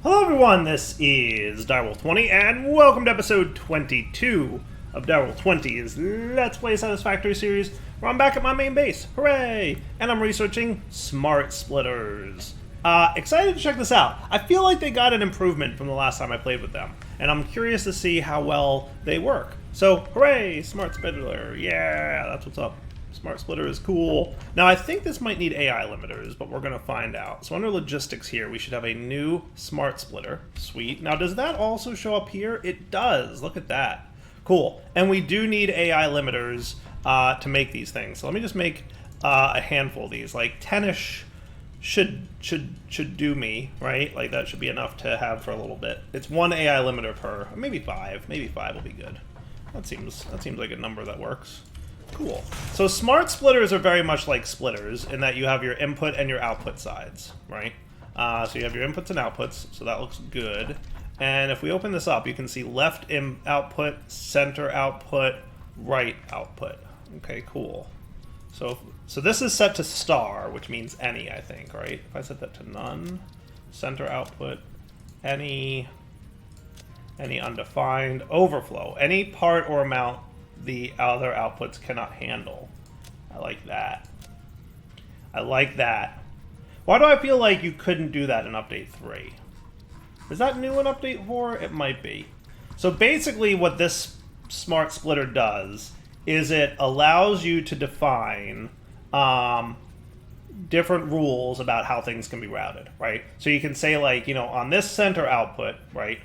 Hello everyone, this is Direwolf20, and welcome to episode 22 of Direwolf20's Let's Play Satisfactory series, where I'm back at my main base. Hooray! And I'm researching smart splitters. Excited to check this out. I feel like they got an improvement from the last time I played with them, and I'm curious to see how well they work. So, hooray! Smart splitter. Yeah, that's what's up. Smart splitter is cool. Now, I think this might need AI limiters, but we're going to find out. So under logistics here, we should have a new smart splitter. Sweet. Now, does that also show up here? It does. Look at that. Cool. And we do need AI limiters to make these things. So let me just make a handful of these. Like 10-ish should do me, right? Like that should be enough to have for a little bit. It's one AI limiter per, maybe 5. Maybe 5 will be good. That seems like a number that works. Cool. So smart splitters are very much like splitters in that you have your input and your output sides, right? So you have your inputs and outputs, so that looks good. And if we open this up, you can see left output, center output, right output. Okay, cool. So this is set to star, which means any, I think, right? If I set that to none, center output, any undefined, overflow, any part or amount the other outputs cannot handle. I like that. I like that. Why do I feel like you couldn't do that in Update 3? Is that new in Update 4? It might be. So basically what this smart splitter does is it allows you to define different rules about how things can be routed, right? So you can say, like, you know, on this center output, right,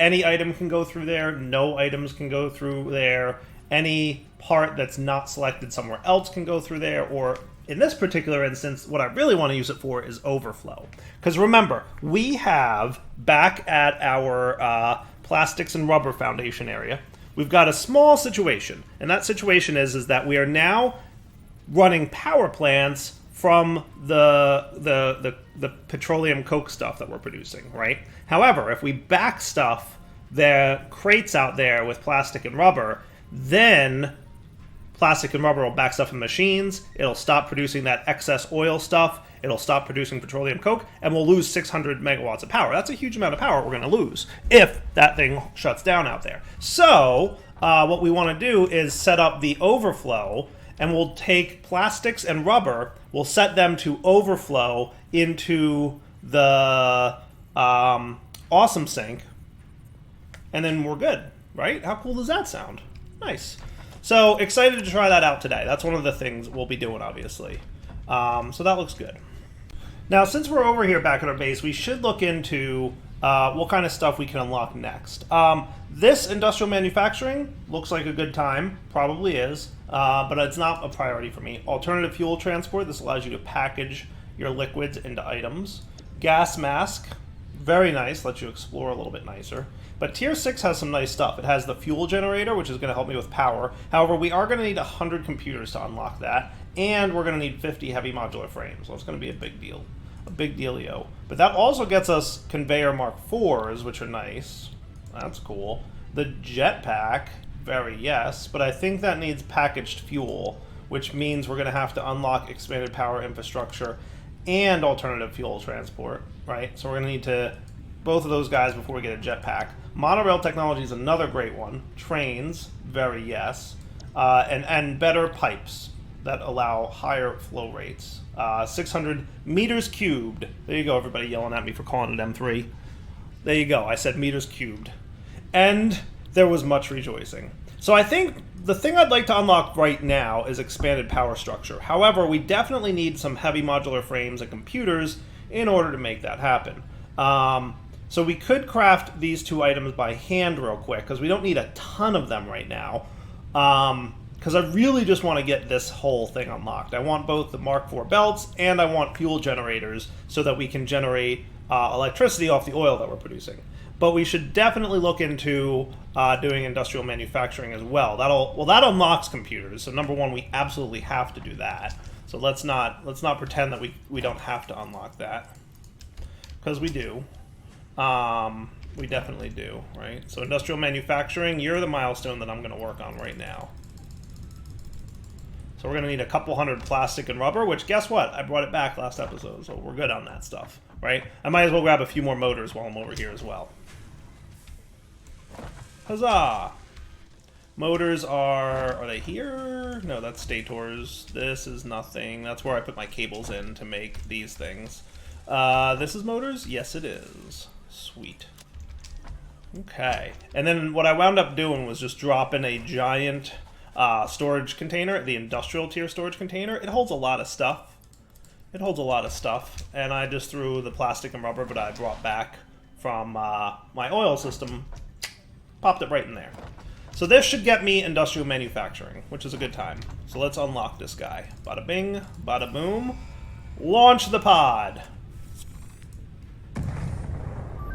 any item can go through there, no items can go through there, any part that's not selected somewhere else can go through there, or in this particular instance, what I really want to use it for is overflow. Because remember, we have, back at our plastics and rubber foundation area, we've got a small situation, and that situation is that we are now running power plants from the petroleum coke stuff that we're producing, right? However, if we back stuff the crates out there with plastic and rubber, then plastic and rubber will back stuff in machines, it'll stop producing that excess oil stuff, it'll stop producing petroleum coke, and we'll lose 600 megawatts of power. That's a huge amount of power we're going to lose if that thing shuts down out there. So what we want to do is set up the overflow, and we'll take plastics and rubber, we'll set them to overflow into the awesome sink, and then we're good, right? How cool does that sound? Nice. So excited to try that out today. That's one of the things we'll be doing, obviously. So that looks good. Now, since we're over here back at our base, we should look into what kind of stuff we can unlock next. This industrial manufacturing looks like a good time. Probably is. But it's not a priority for me. Alternative fuel transport. This allows you to package your liquids into items. Gas mask. Very nice. Lets you explore a little bit nicer. But Tier 6 has some nice stuff. It has the fuel generator, which is going to help me with power. However, we are going to need 100 computers to unlock that. And we're going to need 50 heavy modular frames. So it's going to be a big deal. A big dealio. But that also gets us conveyor Mark 4s, which are nice. That's cool. The jetpack, very yes. But I think that needs packaged fuel, which means we're going to have to unlock expanded power infrastructure and alternative fuel transport, right? So we're going to need to both of those guys before we get a jetpack. Monorail technology is another great one. Trains, very yes. And better pipes that allow higher flow rates. 600 meters cubed. There you go, everybody yelling at me for calling it M3. There you go, I said meters cubed. And there was much rejoicing. So I think the thing I'd like to unlock right now is expanded power structure. However, we definitely need some heavy modular frames and computers in order to make that happen. So we could craft these two items by hand real quick, because we don't need a ton of them right now. Because I really just want to get this whole thing unlocked. I want both the Mark IV belts, and I want fuel generators so that we can generate electricity off the oil that we're producing. But we should definitely look into doing industrial manufacturing as well. That unlocks computers. So number one, we absolutely have to do that. So let's not pretend that we don't have to unlock that, because we do. We definitely do, right? So industrial manufacturing, you're the milestone that I'm going to work on right now. So we're going to need a couple hundred plastic and rubber, which guess what? I brought it back last episode, so we're good on that stuff. right? I might as well grab a few more motors while I'm over here as well. Huzzah! Motors are they here? No, that's stators. This is nothing. That's where I put my cables in to make these things. This is motors? Yes, it is. Sweet. Okay. And then what I wound up doing was just dropping a giant storage container, the industrial tier storage container. It holds a lot of stuff. It holds a lot of stuff. And I just threw the plastic and rubber, but I brought back from my oil system. Popped it right in there. So this should get me industrial manufacturing, which is a good time. So let's unlock this guy. Bada bing, bada boom. Launch the pod.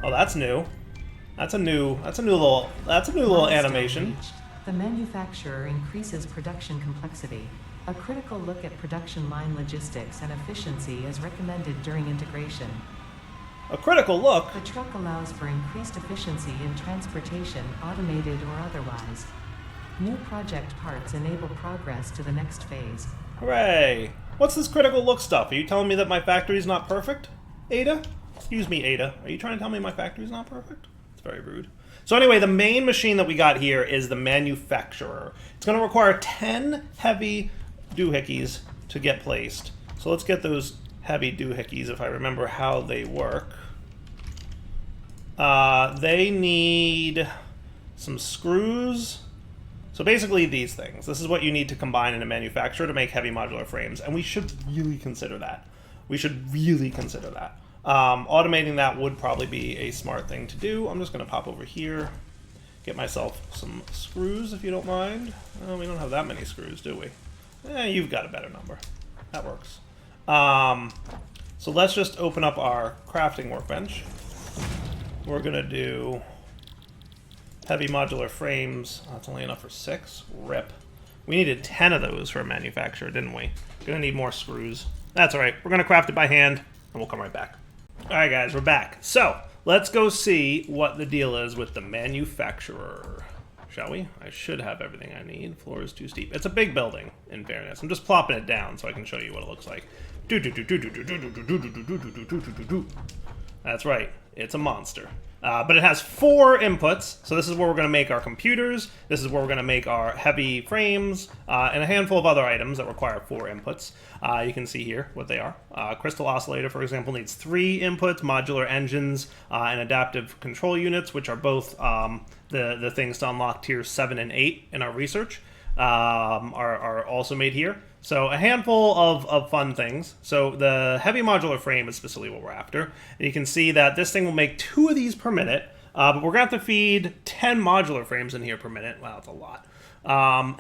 Oh, that's new. That's a new little animation. The manufacturer increases production complexity. A critical look at production line logistics and efficiency is recommended during integration. A critical look? The truck allows for increased efficiency in transportation, automated or otherwise. New project parts enable progress to the next phase. Hooray! What's this critical look stuff? Are you telling me that my factory's not perfect? Ada? Excuse me, Ada. Are you trying to tell me my factory's not perfect? It's very rude. So anyway, the main machine that we got here is the manufacturer. It's going to require 10 heavy doohickeys to get placed. So let's get those heavy doohickeys, if I remember how they work. They need some screws. So basically these things. This is what you need to combine in a manufacturer to make heavy modular frames, and we should really consider that. We should really consider that. Automating that would probably be a smart thing to do. I'm just going to pop over here, get myself some screws, if you don't mind. We don't have that many screws, do we? You've got a better number. That works. So let's just open up our crafting workbench. We're going to do heavy modular frames. Oh, that's only enough for 6. Rip. We needed 10 of those for a manufacturer, didn't we? Gonna need more screws. That's alright. We're going to craft it by hand, and we'll come right back. Alright guys, we're back. So, let's go see what the deal is with the manufacturer. Shall we? I should have everything I need. Floor is too steep. It's a big building, in fairness. I'm just plopping it down so I can show you what it looks like. That's right. It's a monster. But it has 4 inputs, so this is where we're going to make our computers, this is where we're going to make our heavy frames, and a handful of other items that require 4 inputs. You can see here what they are. Crystal Oscillator, for example, needs 3 inputs, modular engines, and adaptive control units, which are both the things to unlock tiers 7 and 8 in our research, are also made here. So a handful of fun things. So the heavy modular frame is specifically what we're after. And you can see that this thing will make 2 of these per minute, but we're going to have to feed 10 modular frames in here per minute. Wow, that's a lot.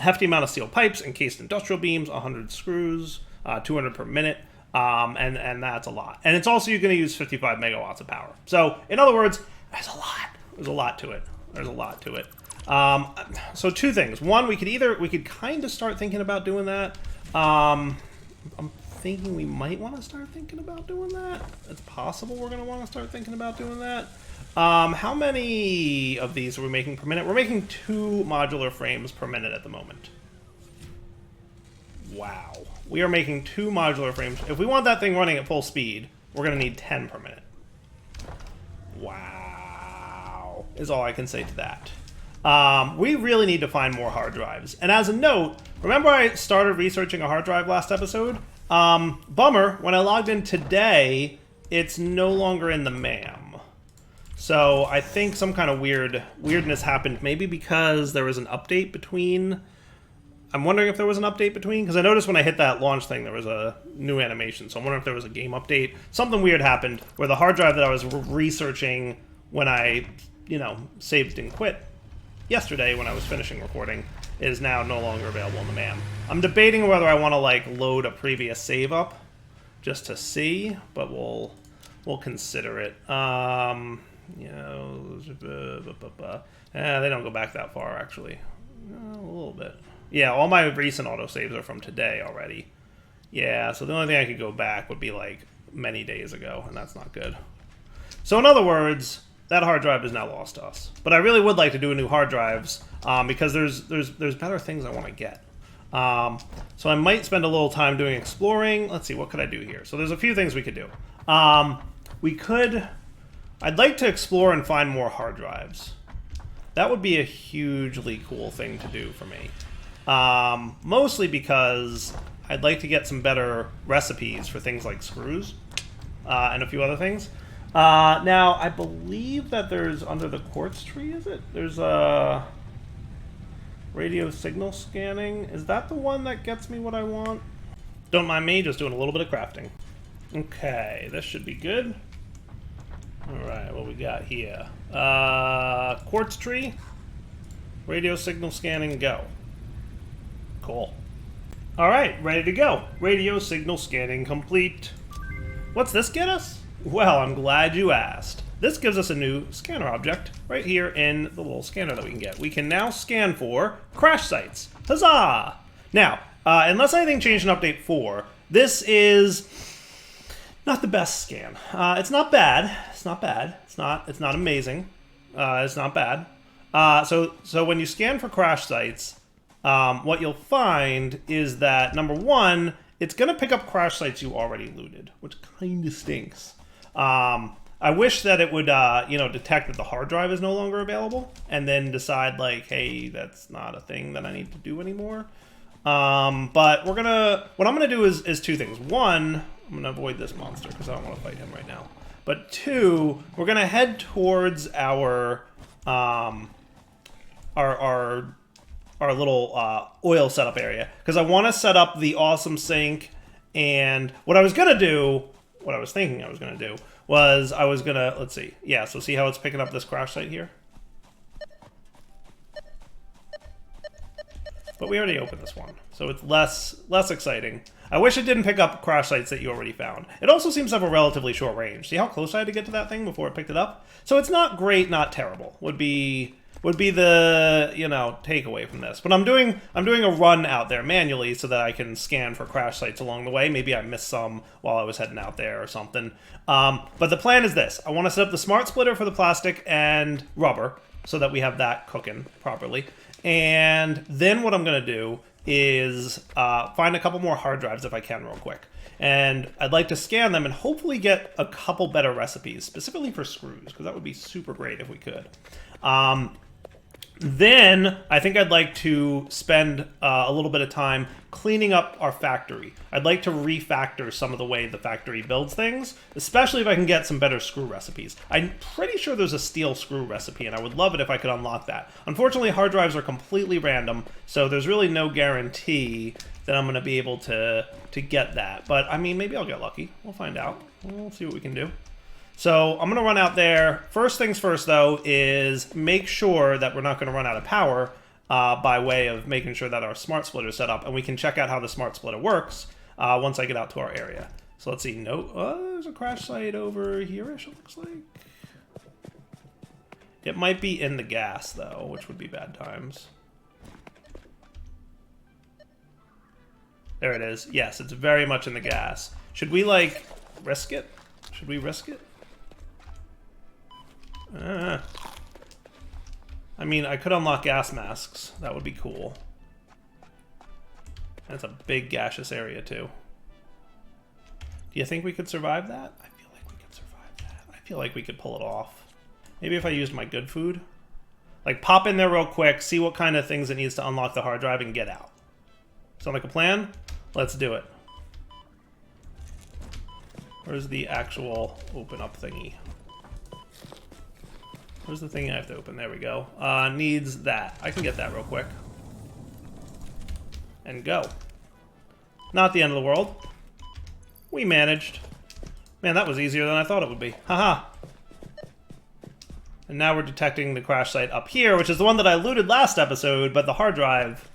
Hefty amount of steel pipes, encased industrial beams, 100 screws, 200 per minute, and that's a lot. And it's also you're going to use 55 megawatts of power. So in other words, there's a lot. There's a lot to it. There's a lot to it. So 2 things. One, we could kind of start thinking about doing that. I'm thinking we might want to start thinking about doing that. It's possible we're going to want to start thinking about doing that. How many of these are we making per minute? We're making 2 modular frames per minute at the moment. Wow. We are making 2 modular frames. If we want that thing running at full speed, we're going to need 10 per minute. Wow. Is all I can say to that. We really need to find more hard drives. And as a note, remember I started researching a hard drive last episode? Bummer, when I logged in today, it's no longer in the MAM. So I think some kind of weirdness happened, maybe because there was an update between. I'm wondering if there was an update between, because I noticed when I hit that launch thing, there was a new animation. So I'm wondering if there was a game update. Something weird happened where the hard drive that I was researching when I, saved and quit yesterday when I was finishing recording is now no longer available in the MAM. I'm debating whether I want to load a previous save up just to see, but we'll consider it. They don't go back that far actually. A little bit. Yeah, all my recent autosaves are from today already. Yeah, so the only thing I could go back would be many days ago, and that's not good. So in other words, that hard drive is now lost to us. But I really would like to do a new hard drives because there's better things I want to get. So I might spend a little time doing exploring. Let's see, what could I do here? So there's a few things we could do. We could... I'd like to explore and find more hard drives. That would be a hugely cool thing to do for me. Mostly because I'd like to get some better recipes for things like screws and a few other things. Now, I believe that there's, under the quartz tree, is it? There's a radio signal scanning. Is that the one that gets me what I want? Don't mind me, just doing a little bit of crafting. Okay, this should be good. Alright, what we got here? Quartz tree. Radio signal scanning, go. Cool. Alright, ready to go. Radio signal scanning complete. What's this get us? Well, I'm glad you asked. This gives us a new scanner object right here in the little scanner that we can get. We can now scan for crash sites. Huzzah! Now, unless anything changed in Update 4, this is not the best scan. It's not bad. It's not bad. It's not amazing. It's not bad. So when you scan for crash sites, what you'll find is that, number one, it's going to pick up crash sites you already looted, which kind of stinks. I wish that it would, detect that the hard drive is no longer available, and then decide, like, hey, that's not a thing that I need to do anymore. But what I'm gonna do is two things. One, I'm gonna avoid this monster because I don't want to fight him right now. But two, we're gonna head towards our little oil setup area because I want to set up the awesome sink. And what I was thinking I was gonna do was let's see. Yeah, so see how it's picking up this crash site here? But we already opened this one, so it's less exciting. I wish it didn't pick up crash sites that you already found. It also seems to have a relatively short range. See how close I had to get to that thing before it picked it up? So it's not great, not terrible. Would be the, takeaway from this. But I'm doing a run out there manually so that I can scan for crash sites along the way. Maybe I missed some while I was heading out there or something. But the plan is this. I want to set up the smart splitter for the plastic and rubber so that we have that cooking properly. And then what I'm going to do is find a couple more hard drives if I can real quick. And I'd like to scan them and hopefully get a couple better recipes, specifically for screws, because that would be super great if we could. Then I think I'd like to spend a little bit of time cleaning up our factory. I'd like to refactor some of the way the factory builds things, especially if I can get some better screw recipes. I'm pretty sure there's a steel screw recipe, and I would love it if I could unlock that. Unfortunately, hard drives are completely random, so there's really no guarantee that I'm going to be able to get that. But, I mean, maybe I'll get lucky. We'll find out. We'll see what we can do. So I'm going to run out there. First things first, though, is make sure that we're not going to run out of power by way of making sure that our smart splitter is set up, and we can check out how the smart splitter works once I get out to our area. So let's see. There's a crash site over here-ish, it looks like. It might be in the gas, though, which would be bad times. There it is. Yes, it's very much in the gas. Should we, risk it? Should we risk it? I mean, I could unlock gas masks. That would be cool. That's a big gaseous area, too. Do you think we could survive that? I feel like we could survive that. I feel like we could pull it off. Maybe if I used my good food? Pop in there real quick, see what kind of things it needs to unlock the hard drive, and get out. Sound like a plan? Let's do it. Where's the actual open up thingy? Where's the thing I have to open? There we go. Needs that. I can get that real quick. And go. Not the end of the world. We managed. Man, that was easier than I thought it would be. Haha. And now we're detecting the crash site up here, which is the one that I looted last episode, but the hard drive,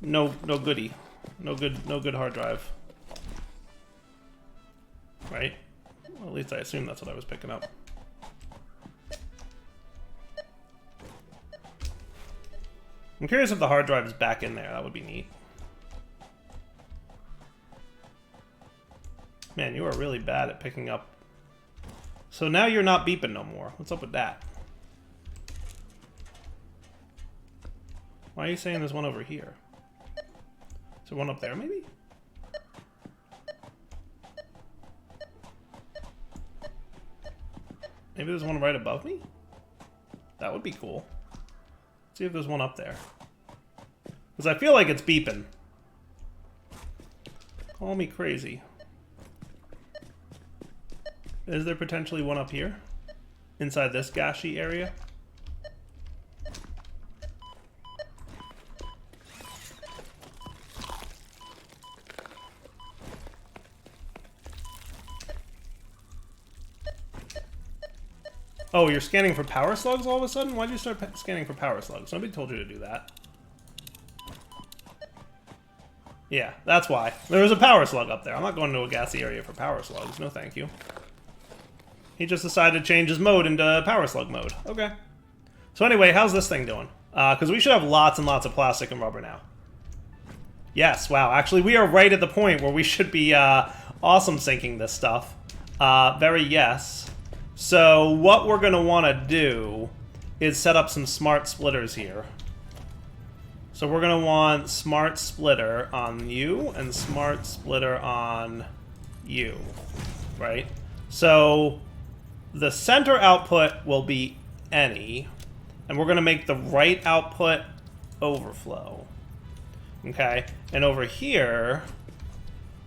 no goodie. No good hard drive. Right? Well, at least I assume that's what I was picking up. I'm curious if the hard drive is back in there. That would be neat. Man, you are really bad at picking up. So now you're not beeping no more. What's up with that? Why are you saying there's one over here? Is there one up there, maybe? Maybe there's one right above me? That would be cool. Let's see if there's one up there. Because I feel like it's beeping. Call me crazy. Is there potentially one up here? Inside this gashy area? Oh, you're scanning for power slugs all of a sudden? Why'd you start scanning for power slugs? Nobody told you to do that. Yeah, that's why. There was a power slug up there. I'm not going to a gassy area for power slugs. No thank you. He just decided to change his mode into power slug mode. Okay. So anyway, how's this thing doing? Because we should have lots and lots of plastic and rubber now. Yes, wow. Actually, we are right at the point where we should be awesome syncing this stuff. Very yes. So what we're going to want to do is set up some smart splitters here. So we're going to want smart splitter on you and smart splitter on you, right? So the center output will be any, and we're going to make the right output overflow, okay? And over here,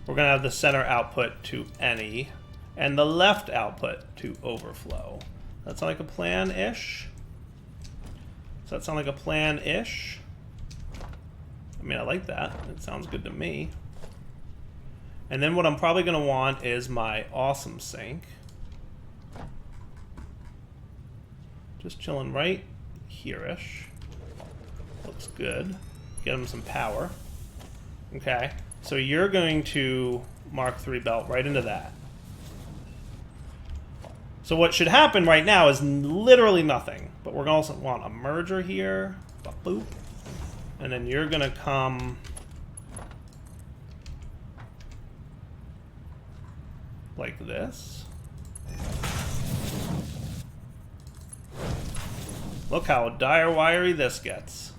we're going to have the center output to any, and the left output to overflow. That sound like a plan-ish? Does that sound like a plan-ish? I mean, I like that. It sounds good to me. And then what I'm probably going to want is my awesome sink. Just chilling right here-ish. Looks good. Get him some power. Okay. So you're going to Mark III belt right into that. So what should happen right now is literally nothing. But we're going to also want a merger here. Boop. And then you're going to come like this. Look how dire wiry this gets.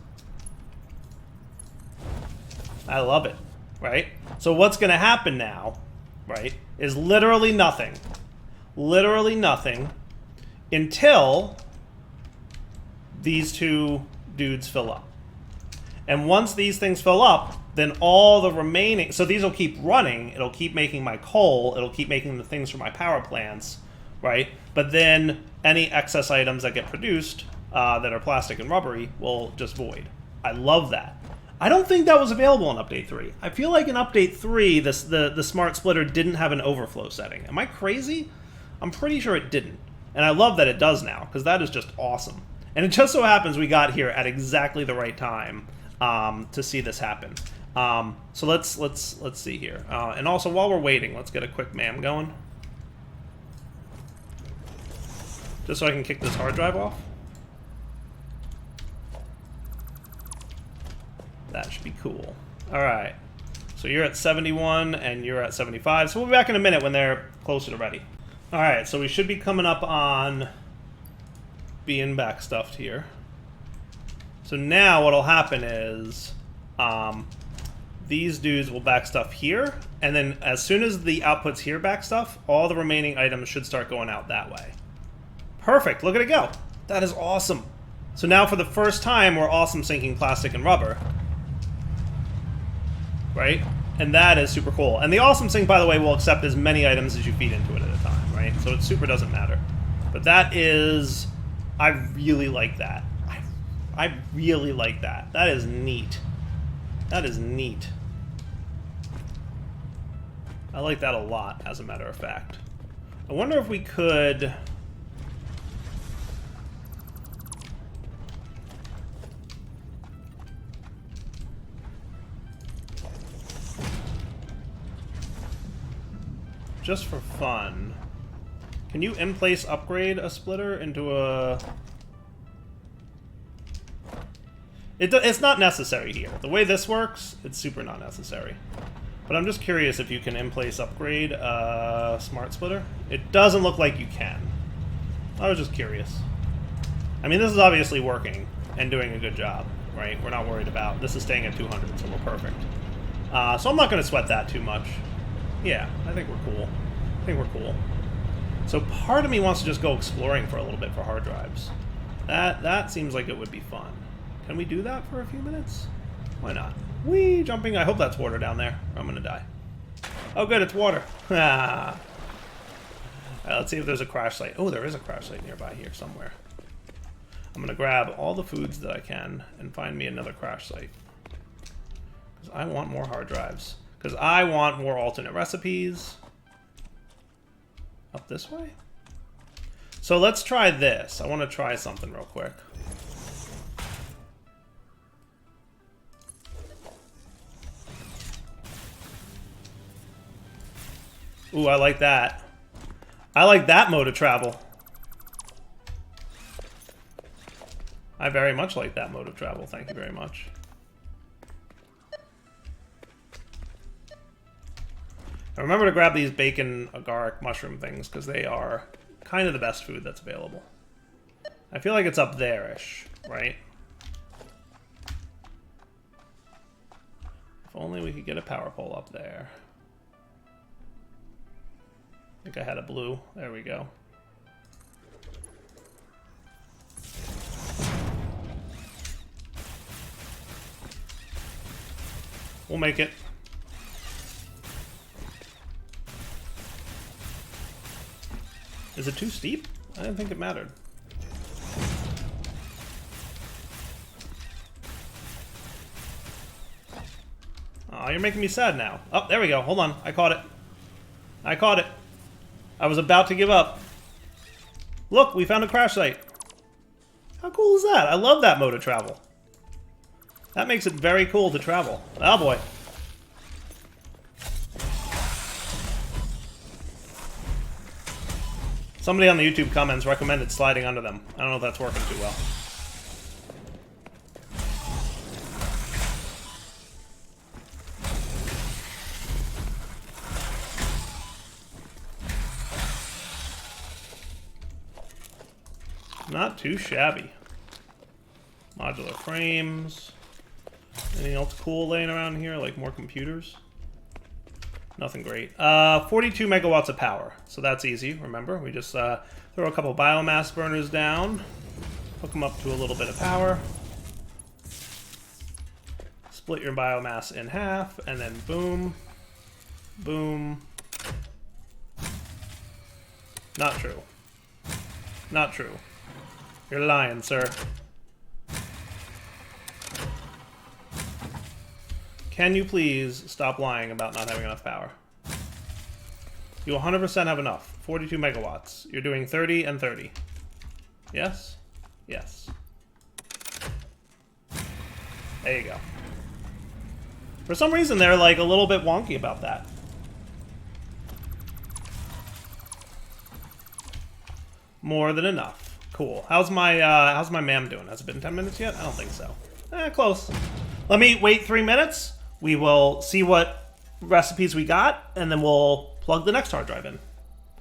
I love it, right? So what's going to happen now, right, is literally nothing. Literally nothing until these two dudes fill up. And once these things fill up, then all the remaining... So these will keep running. It'll keep making my coal. It'll keep making the things for my power plants, right? But then any excess items that get produced that are plastic and rubbery will just void. I love that. I don't think that was available in Update 3. I feel like in Update 3, the Smart Splitter didn't have an overflow setting. Am I crazy? I'm pretty sure it didn't. And I love that it does now, because that is just awesome. And it just so happens we got here at exactly the right time to see this happen. So let's see here. And also, while we're waiting, let's get a quick MAM going. Just so I can kick this hard drive off. That should be cool. All right. So you're at 71 and you're at 75. So we'll be back in a minute when they're closer to ready. All right. So we should be coming up on being backstuffed here. So now what'll happen is these dudes will backstuff here, and then as soon as the outputs here backstuff, all the remaining items should start going out that way. Perfect. Look at it go. That is awesome. So now for the first time, we're awesome syncing plastic and rubber. Right? And that is super cool. And the awesome sync, by the way, will accept as many items as you feed into it at a time, right? So it super doesn't matter. But that is... I really like that. I really like that. That is neat. That is neat. I like that a lot, as a matter of fact. I wonder if we could... just for fun, can you in-place upgrade a splitter into a... It's not necessary here. The way this works, it's super not necessary. But I'm just curious if you can in-place upgrade a smart splitter. It doesn't look like you can. I was just curious. I mean, this is obviously working and doing a good job, right? We're not worried about... This is staying at 200, so we're perfect. So I'm not going to sweat that too much. Yeah, I think we're cool. I think we're cool. So part of me wants to just go exploring for a little bit for hard drives. That seems like it would be fun. Can we do that for a few minutes? Why not? Whee! Jumping. I hope that's water down there. Or I'm gonna die. Oh good, it's water. Alright, let's see if there's a crash site. Oh, there is a crash site nearby here somewhere. I'm gonna grab all the foods that I can and find me another crash site. Because I want more hard drives. Because I want more alternate recipes. Up this way? So let's try this. I want to try something real quick. Ooh, I like that. I like that mode of travel. I very much like that mode of travel. Thank you very much. And remember to grab these bacon agaric mushroom things because they are kind of the best food that's available. I feel like it's up there-ish, right? If only we could get a power pole up there. I think I had a blue. There we go. We'll make it. Is it too steep? I didn't think it mattered. Oh, you're making me sad now. Oh, there we go. Hold on. I caught it. I caught it. I was about to give up. Look, we found a crash site. How cool is that? I love that mode of travel. That makes it very cool to travel. Oh boy. Somebody on the YouTube comments recommended sliding under them. I don't know if that's working too well. Not too shabby. Modular frames. Anything else cool laying around here? Like more computers? Nothing great. 42 megawatts of power. So that's easy, remember? We just throw a couple biomass burners down. Hook them up to a little bit of power. Split your biomass in half. And then boom. Boom. Not true. Not true. You're lying, sir. Can you please stop lying about not having enough power? You 100% have enough. 42 megawatts. You're doing 30 and 30. Yes? Yes. There you go. For some reason, they're like a little bit wonky about that. More than enough. Cool. How's my ma'am doing? Has it been 10 minutes yet? I don't think so. Close. Let me wait 3 minutes. We will see what recipes we got, and then we'll plug the next hard drive in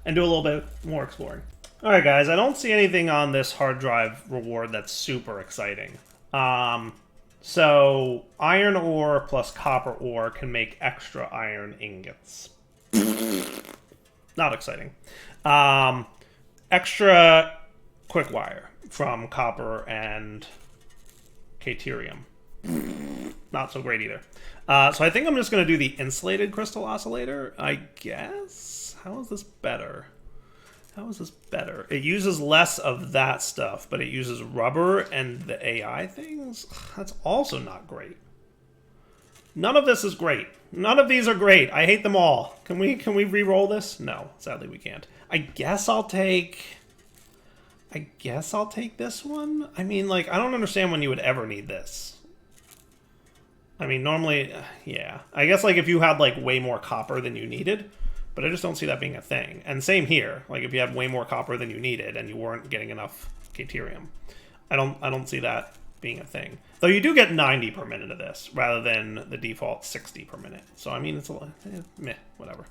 and do a little bit more exploring. All right, guys, I don't see anything on this hard drive reward that's super exciting. So iron ore plus copper ore can make extra iron ingots. Not exciting. Extra quick wire from copper and caterium. Not so great either. So I think I'm just going to do the insulated crystal oscillator, I guess. How is this better? How is this better? It uses less of that stuff, but it uses rubber and the AI things. That's also not great. None of this is great. None of these are great. I hate them all. Can we re-roll this? No, sadly we can't. I guess I'll take this one. I mean, like, I don't understand when you would ever need this. I mean, normally, yeah. I guess, like, if you had, like, way more copper than you needed, but I just don't see that being a thing. And same here. Like, if you had way more copper than you needed and you weren't getting enough caterium, I don't see that being a thing. Though you do get 90 per minute of this, rather than the default 60 per minute. So, I mean, it's a lot, meh, whatever.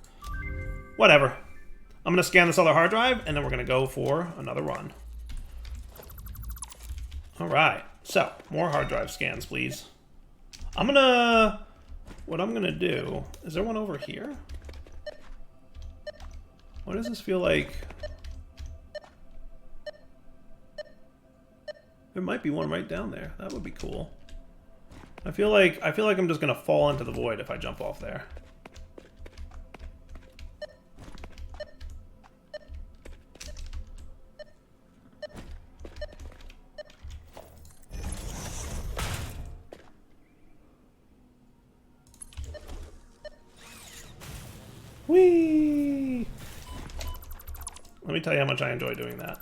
Whatever. I'm going to scan this other hard drive, and then we're going to go for another run. Alright, so, more hard drive scans, please. What I'm gonna do, is there one over here? Why does this feel like There might be one right down there. That would be cool. I feel like I'm just gonna fall into the void if I jump off there. Whee! Let me tell you how much I enjoy doing that.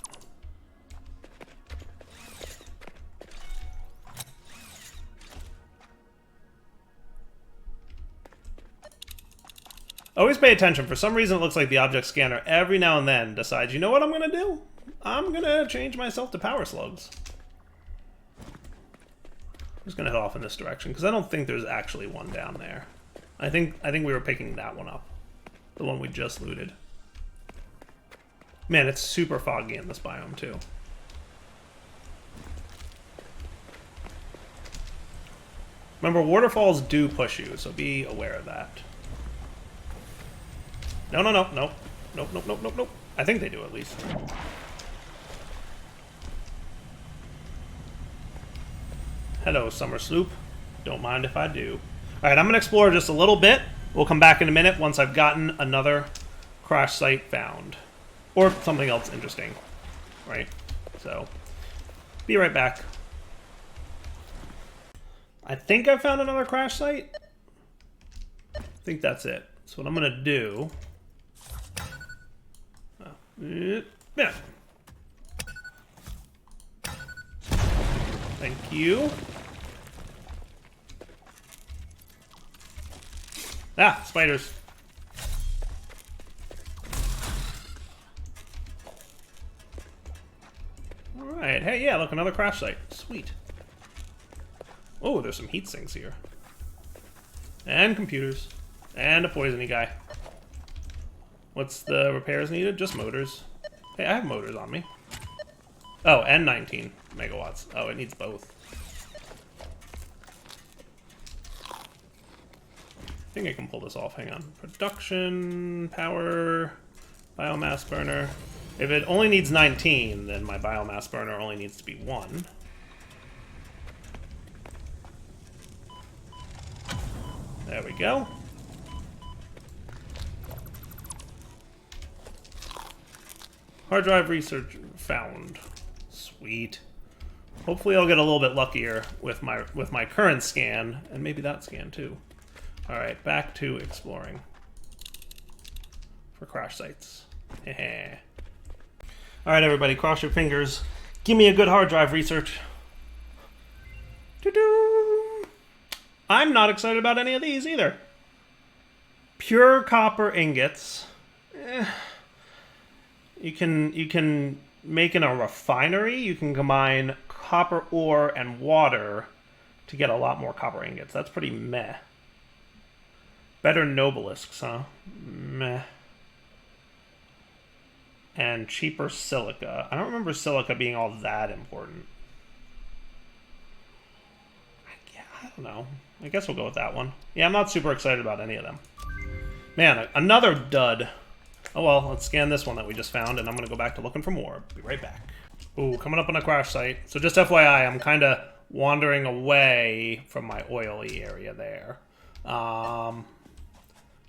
Always pay attention. For some reason, it looks like the object scanner every now and then decides, you know what I'm going to do? I'm going to change myself to power slugs. I'm just going to head off in this direction, because I don't think there's actually one down there. I think we were picking that one up. The one we just looted. Man, it's super foggy in this biome, too. Remember, waterfalls do push you, so be aware of that. No, no, no, no. Nope, nope, nope, nope, nope. I think they do, at least. Hello, Summer Sloop. Don't mind if I do. Alright, I'm going to explore just a little bit. We'll come back in a minute once I've gotten another crash site found. Or something else interesting. Right? So, be right back. I think I found another crash site. I think that's it. So what I'm going to do... yeah. Thank you. Ah, spiders. Alright, hey, yeah, look, another crash site. Sweet. Oh, there's some heat sinks here. And computers. And a poisony guy. What's the repairs needed? Just motors. Hey, I have motors on me. Oh, and 19 megawatts. Oh, it needs both. I think I can pull this off. Hang on. Production, power, biomass burner. If it only needs 19, then my biomass burner only needs to be 1. There we go. Hard drive research found. Sweet. Hopefully I'll get a little bit luckier with my current scan, and maybe that scan too. Alright, back to exploring. For crash sites. Alright everybody, cross your fingers. Give me a good hard drive research. Doo-doo. I'm not excited about any of these either. Pure copper ingots. You can make in a refinery. You can combine copper ore and water to get a lot more copper ingots. That's pretty meh. Better nobelisks, huh? Meh. And cheaper silica. I don't remember silica being all that important. Yeah, I don't know. I guess we'll go with that one. Yeah, I'm not super excited about any of them. Man, another dud. Oh well, let's scan this one that we just found, and I'm going to go back to looking for more. Be right back. Ooh, coming up on a crash site. So just FYI, I'm kind of wandering away from my oily area there.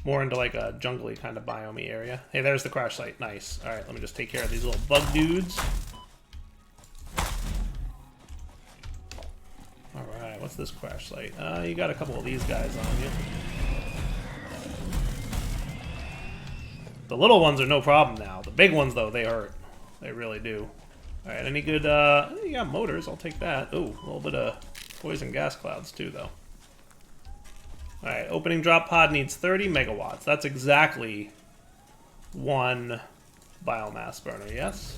More into like a jungly kind of biome area. Hey, there's the crash site. Nice. Alright, let me just take care of these little bug dudes. Alright, what's this crash site? You got a couple of these guys on you. The little ones are no problem now. The big ones, though, they hurt. They really do. Alright, any good, you got motors, I'll take that. Ooh, a little bit of poison gas clouds, too, though. Alright, opening drop pod needs 30 megawatts. That's exactly 1 biomass burner, yes?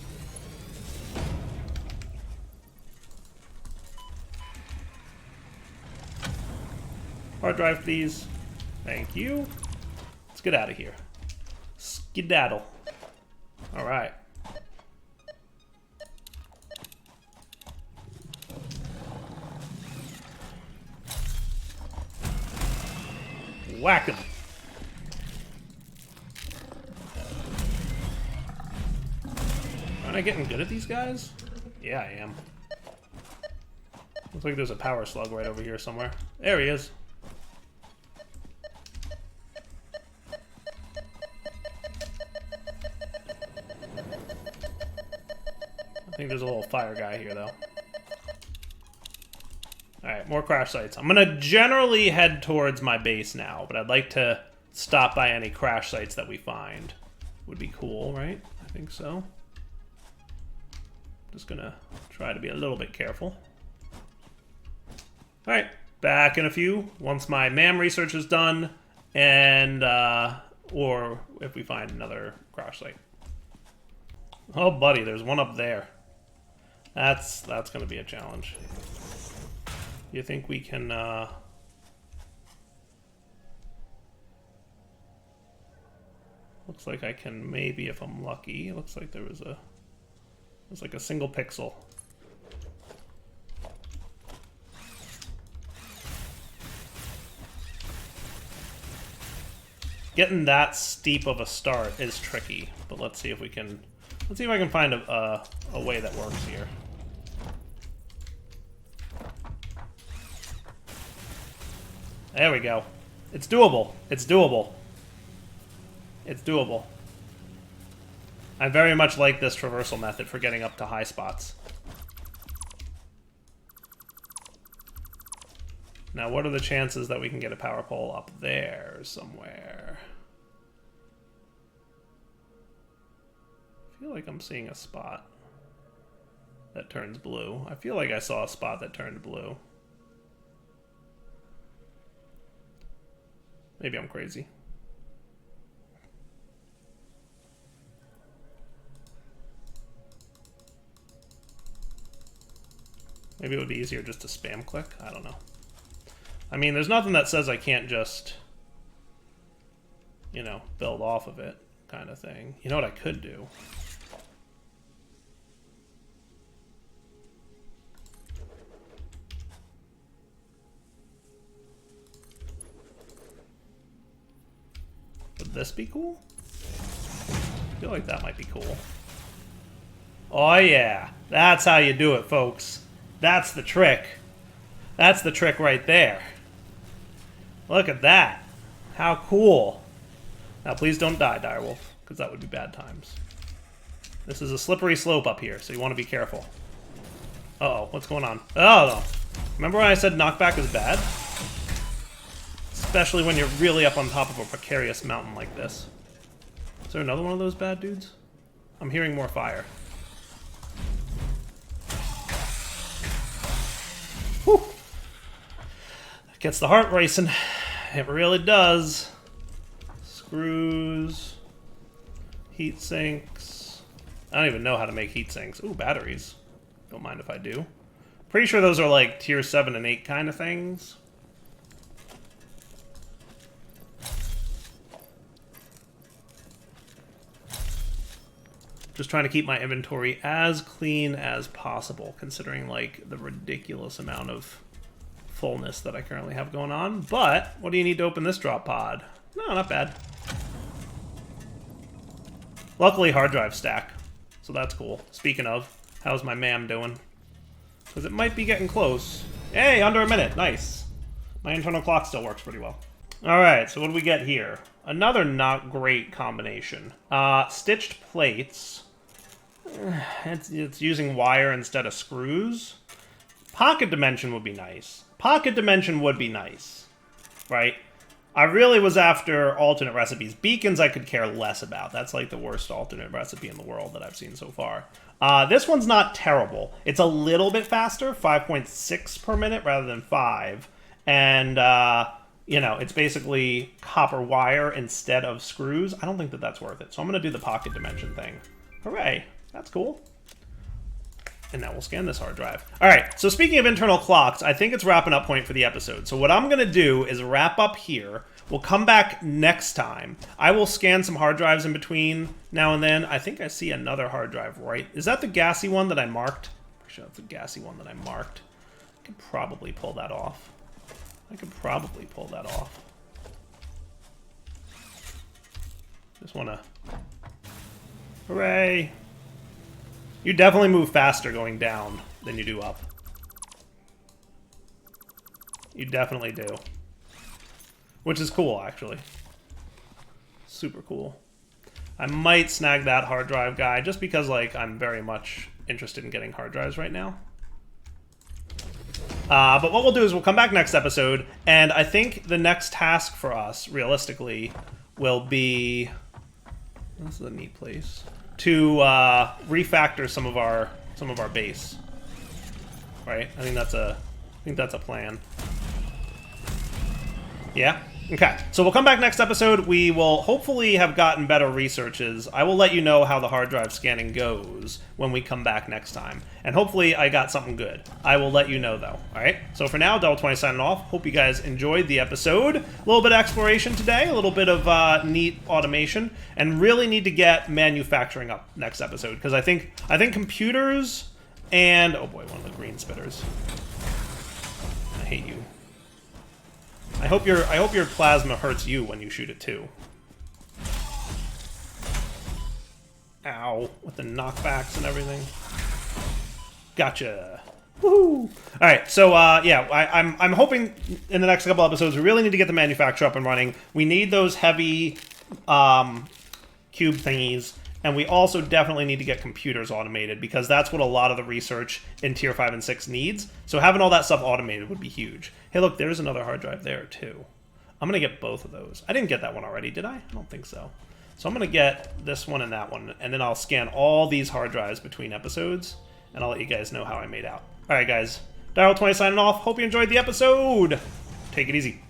Hard drive, please. Thank you. Let's get out of here. Skedaddle. Alright. Whack him. Aren't I getting good at these guys? Yeah, I am. Looks like there's a power slug right over here somewhere. There he is. I think there's a little fire guy here, though. Alright, more crash sites. I'm gonna generally head towards my base now, but I'd like to stop by any crash sites that we find. Would be cool, right? I think so. Just gonna try to be a little bit careful. Alright, back in a few, once my MAM research is done, and, or if we find another crash site. Oh, buddy, there's one up there. That's gonna be a challenge. You think we can, looks like I can maybe, if I'm lucky. It looks like there's like a single pixel. Getting that steep of a start is tricky, but let's see if we can. Let's see if I can find a way that works here. There we go. It's doable. It's doable. It's doable. I very much like this traversal method for getting up to high spots. Now, what are the chances that we can get a power pole up there somewhere? I feel like I'm seeing a spot that turns blue. I feel like I saw a spot that turned blue. Maybe I'm crazy. Maybe it would be easier just to spam click. I don't know. I mean, there's nothing that says I can't just, you know, build off of it kind of thing. You know what I could do? Would this be cool? I feel like that might be cool. Oh yeah, that's how you do it, folks. That's the trick. That's the trick right there. Look at that. How cool. Now please don't die, Direwolf, because that would be bad times. This is a slippery slope up here, so you want to be careful. Uh-oh, what's going on? Oh, no. Remember when I said knockback is bad? Especially when you're really up on top of a precarious mountain like this. Is there another one of those bad dudes? I'm hearing more fire. Whew. That gets the heart racing. It really does. Screws. Heat sinks. I don't even know how to make heat sinks. Ooh, batteries. Don't mind if I do. Pretty sure those are like tier 7 and 8 kind of things. Just trying to keep my inventory as clean as possible, considering like the ridiculous amount of fullness that I currently have going on. But what do you need to open this drop pod? No, not bad. Luckily, hard drive stack, so that's cool. Speaking of, how's my MAM doing? Because it might be getting close. Hey, under a minute. Nice. My internal clock still works pretty well. All right, so what do we get here? Another not great combination. Stitched plates. It's using wire instead of screws. Pocket dimension would be nice. Pocket dimension would be nice, right? I really was after alternate recipes. Beacons I could care less about. That's like the worst alternate recipe in the world that I've seen so far. This one's not terrible. It's a little bit faster, 5.6 per minute rather than 5. And, you know, it's basically copper wire instead of screws. I don't think that that's worth it. So I'm going to do the pocket dimension thing. Hooray. That's cool. And now we'll scan this hard drive. All right, so speaking of internal clocks, I think it's wrapping up point for the episode. So what I'm going to do is wrap up here. We'll come back next time. I will scan some hard drives in between now and then. I think I see another hard drive right. Is that the gassy one that I marked? Pretty sure that's the gassy one that I marked. I could probably pull that off. Just want to... Hooray! You definitely move faster going down than you do up. You definitely do. Which is cool, actually. Super cool. I might snag that hard drive guy just because, like, I'm very much interested in getting hard drives right now. But what we'll do is we'll come back next episode, and I think the next task for us, realistically, will be... This is a neat place. To refactor some of our base. Right? I think that's a plan. Yeah? Okay, so we'll come back next episode. We will hopefully have gotten better researches. I will let you know how the hard drive scanning goes when we come back next time. And hopefully I got something good. I will let you know, though. Alright, so for now, Ep22 signing off. Hope you guys enjoyed the episode. A little bit of exploration today, a little bit of neat automation, and really need to get manufacturing up next episode, because I think computers and... Oh boy, one of the green spitters. I hate you. I hope your plasma hurts you when you shoot it too. Ow, with the knockbacks and everything. Gotcha. Woohoo! Alright, so yeah, I'm hoping in the next couple episodes we really need to get the manufacturer up and running. We need those heavy cube thingies, and we also definitely need to get computers automated, because that's what a lot of the research in Tier 5 and 6 needs. So having all that stuff automated would be huge. Hey, look, there's another hard drive there, too. I'm going to get both of those. I didn't get that one already, did I? I don't think so. So I'm going to get this one and that one, and then I'll scan all these hard drives between episodes, and I'll let you guys know how I made out. All right, guys. Ep22 signing off. Hope you enjoyed the episode. Take it easy.